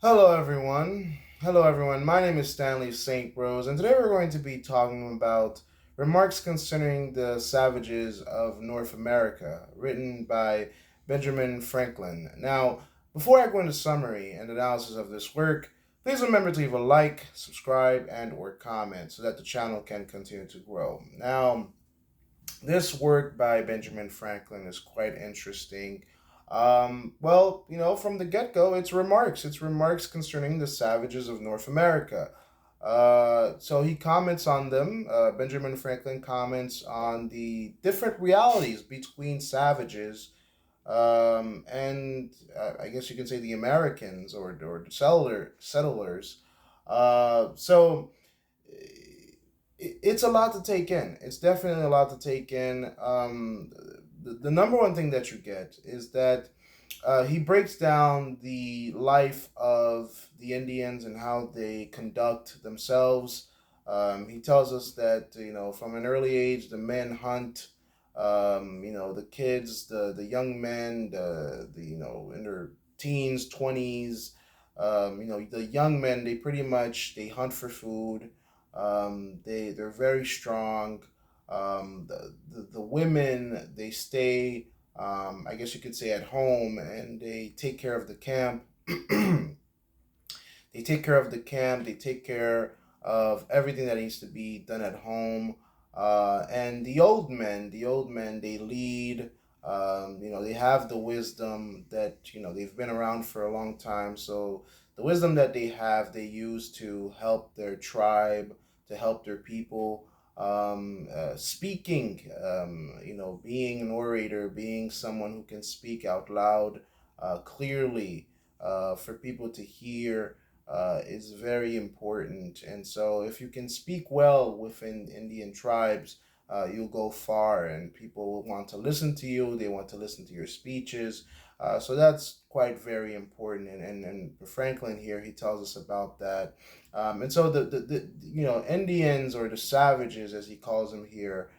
Hello, everyone. Hello, everyone. My name is Stanley St. Rose, and today we're going to be talking about remarks concerning the savages of North America, written by Benjamin Franklin. Now, before I go into summary and analysis of this work, please remember to leave a like, subscribe, and/or comment so that the channel can continue to grow. Now, this work by Benjamin Franklin is quite interesting. From the get go, it's remarks. It's remarks concerning the savages of North America. So he comments on them. Benjamin Franklin comments on the different realities between savages and I guess you can say the Americans or the settlers. So it's a lot to take in. It's definitely a lot to take in. The number one thing that you get is that he breaks down the life of the Indians and how they conduct themselves. He tells us that from an early age the men hunt. The kids, the young men, the in their teens, 20s. The young men, they pretty much they hunt for food. They're very strong. The women, they stay, I guess you could say, at home, and they take care of the camp. They take care of the camp. They take care of everything that needs to be done at home. And the old men, they lead. They have the wisdom that they've been around for a long time. So the wisdom that they have, they use to help their tribe, to help their people. Speaking, being an orator, being someone who can speak out loud, clearly, for people to hear is very important. And so, if you can speak well within Indian tribes, you'll go far, and people will want to listen to you. They want to listen to your speeches. So that's quite very important. And Franklin here, he tells us about that. And so the Indians, or the savages as he calls them here,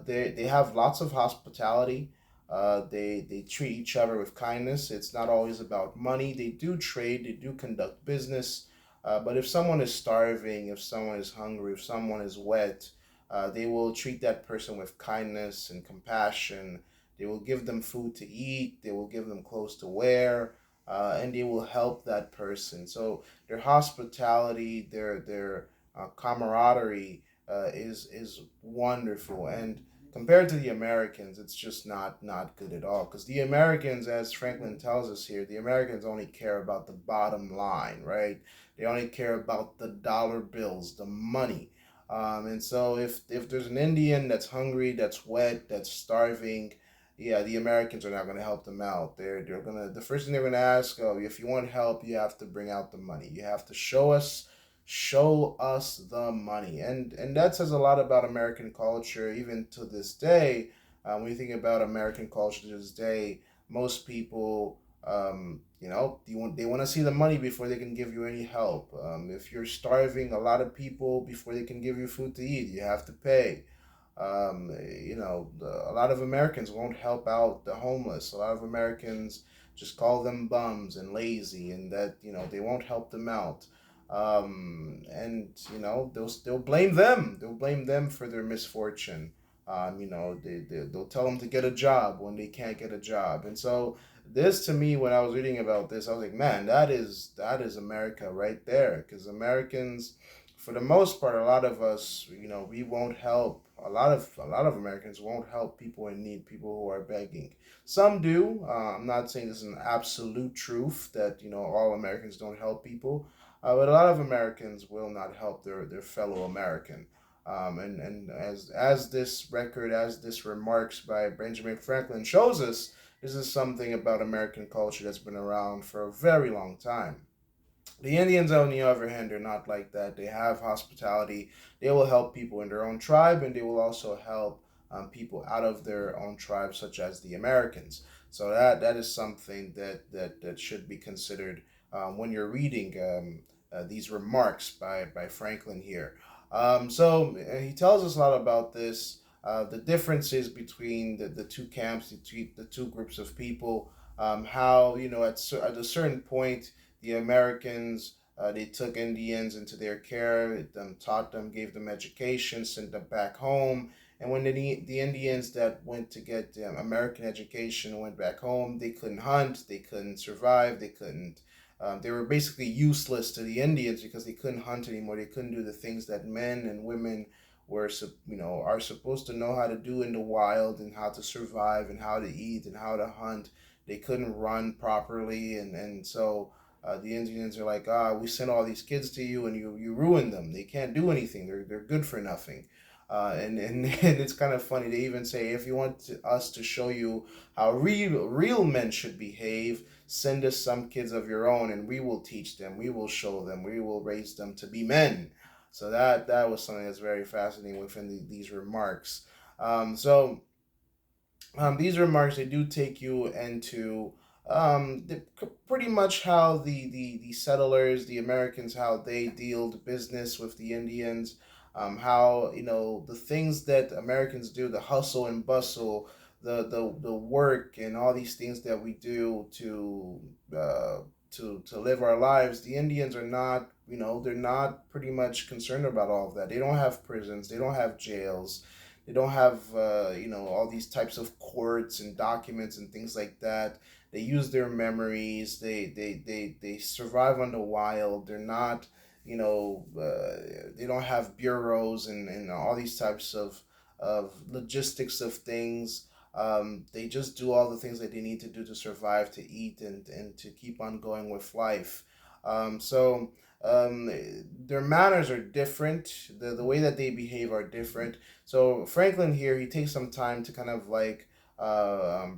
they have lots of hospitality. They treat each other with kindness. It's not always about money. They do trade, they do conduct business. But if someone is starving, if someone is hungry, if someone is wet, they will treat that person with kindness and compassion. They will give them food to eat. They will give them clothes to wear, and they will help that person. So their hospitality, their camaraderie is wonderful. And compared to the Americans, it's just not good at all. Because the Americans, as Franklin tells us here, the Americans only care about the bottom line, right? They only care about the dollar bills, the money. And so if there's an Indian that's hungry, that's wet, that's starving, yeah, the Americans are not going to help them out. They're gonna the first thing they're gonna ask, oh, if you want help, you have to bring out the money. You have to show us the money. And that says a lot about American culture, even to this day. When you think about American culture to this day, most people, they want to see the money before they can give you any help. If you're starving, a lot of people, before they can give you food to eat, you have to pay. A lot of Americans won't help out the homeless. A lot of Americans just call them bums and lazy, and that they won't help them out. And they'll blame them. They'll blame them for their misfortune. They'll tell them to get a job when they can't get a job. And so this, to me, when I was reading about this, I was like, man, that is America right there. Because Americans, for the most part, a lot of us, we won't help. A lot of Americans won't help people in need, people who are begging. Some do. I'm not saying this is an absolute truth that all Americans don't help people, but a lot of Americans will not help their fellow American. And as this record, as this remarks by Benjamin Franklin shows us, this is something about American culture that's been around for a very long time. The Indians, on the other hand, are not like that. They have hospitality. They will help people in their own tribe, and they will also help people out of their own tribe, such as the Americans. So that is something that should be considered when you're reading these remarks by Franklin here. So he tells us a lot about this, the differences between the two camps, the two groups of people, how at a certain point The Americans, they took Indians into their care, taught them, gave them education, sent them back home. And when the Indians that went to get American education went back home, they couldn't hunt, they couldn't survive, they couldn't. They were basically useless to the Indians because they couldn't hunt anymore. They couldn't do the things that men and women are supposed to know how to do in the wild, and how to survive and how to eat and how to hunt. They couldn't run properly, and so the Indians are like, we sent all these kids to you, and you ruined them. They can't do anything. They're good for nothing. And and it's kind of funny. They even say, if you want us to show you how real men should behave, send us some kids of your own, and we will teach them. We will show them. We will raise them to be men. So that was something that's very fascinating within these remarks. So these remarks, they do take you into pretty much how the settlers, the Americans, how they dealt business with the Indians, how the things that Americans do, the hustle and bustle, the work and all these things that we do to live our lives. The Indians are not, they're not pretty much concerned about all of that. They don't have prisons, they don't have jails, they don't have all these types of courts and documents and things like that. They use their memories. They survive on the wild. They're not, they don't have bureaus and all these types of logistics of things. They just do all the things that they need to do to survive, to eat, and to keep on going with life. So um, their manners are different. The way that they behave are different. So Franklin here, he takes some time to kind of like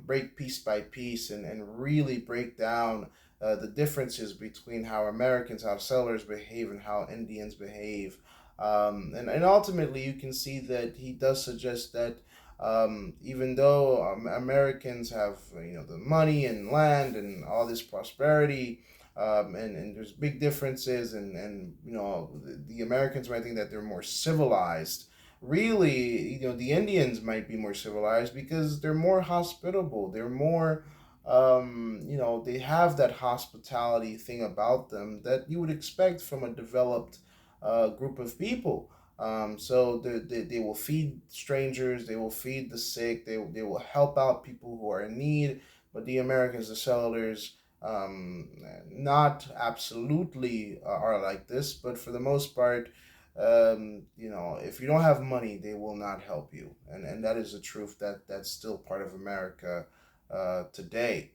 break piece by piece, and really break down the differences between how Americans, how settlers behave, and how Indians behave. And ultimately, you can see that he does suggest that even though Americans have the money and land and all this prosperity, and there's big differences, and the Americans might think that they're more civilized. Really, the Indians might be more civilized because they're more hospitable. They're more, they have that hospitality thing about them that you would expect from a developed group of people. So they will feed strangers, they will feed the sick, they will help out people who are in need. But the Americans, the settlers, um, not absolutely are like this, but for the most part, if you don't have money, they will not help you, and that is a truth that's still part of America today.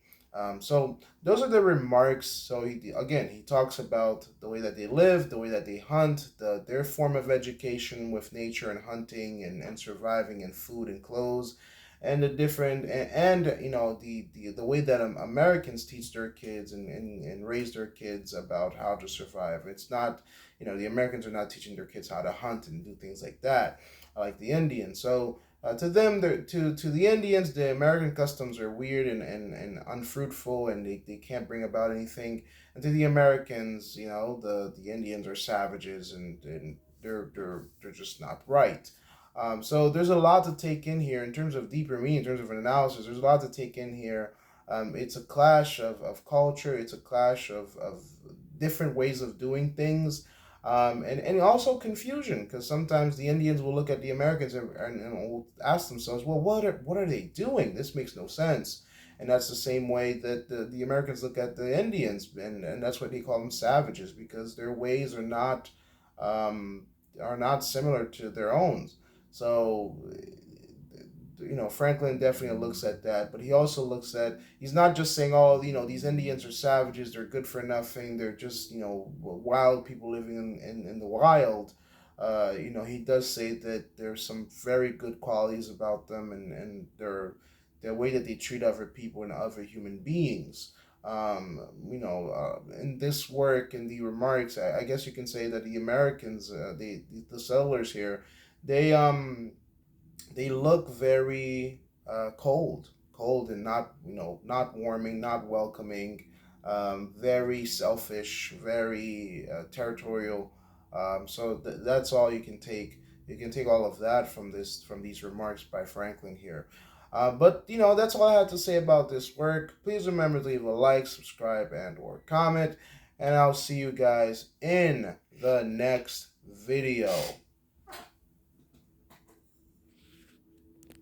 So those are the remarks. So he talks about the way that they live, the way that they hunt, their form of education with nature and hunting and surviving and food and clothes, and the different and the way that Americans teach their kids and raise their kids about how to survive. It's not, the Americans are not teaching their kids how to hunt and do things like that, like the Indians. So to them, to the Indians, the American customs are weird and unfruitful, and they can't bring about anything. And to the Americans, the Indians are savages, and they're just not right. So there's a lot to take in here in terms of deeper meaning, in terms of an analysis. There's a lot to take in here. It's a clash of culture. It's a clash of different ways of doing things, and also confusion, because sometimes the Indians will look at the Americans and will ask themselves, well, what are they doing? This makes no sense. And that's the same way that the Americans look at the Indians, and that's what they call them, savages, because their ways um, are not similar to their own. So Franklin definitely looks at that, but he also looks at, he's not just saying, oh, these Indians are savages, they're good for nothing, they're just, wild people living in the wild. He does say that there's some very good qualities about them, and their way that they treat other people and other human beings. In this work, in the remarks, I guess you can say that the Americans, the settlers here, they they look very cold and not not warming, not welcoming, very selfish, very territorial. So that's all you can take. You can take all of that from these remarks by Franklin here. But that's all I had to say about this work. Please remember to leave a like, subscribe, and or comment. and I'll see you guys in the next video.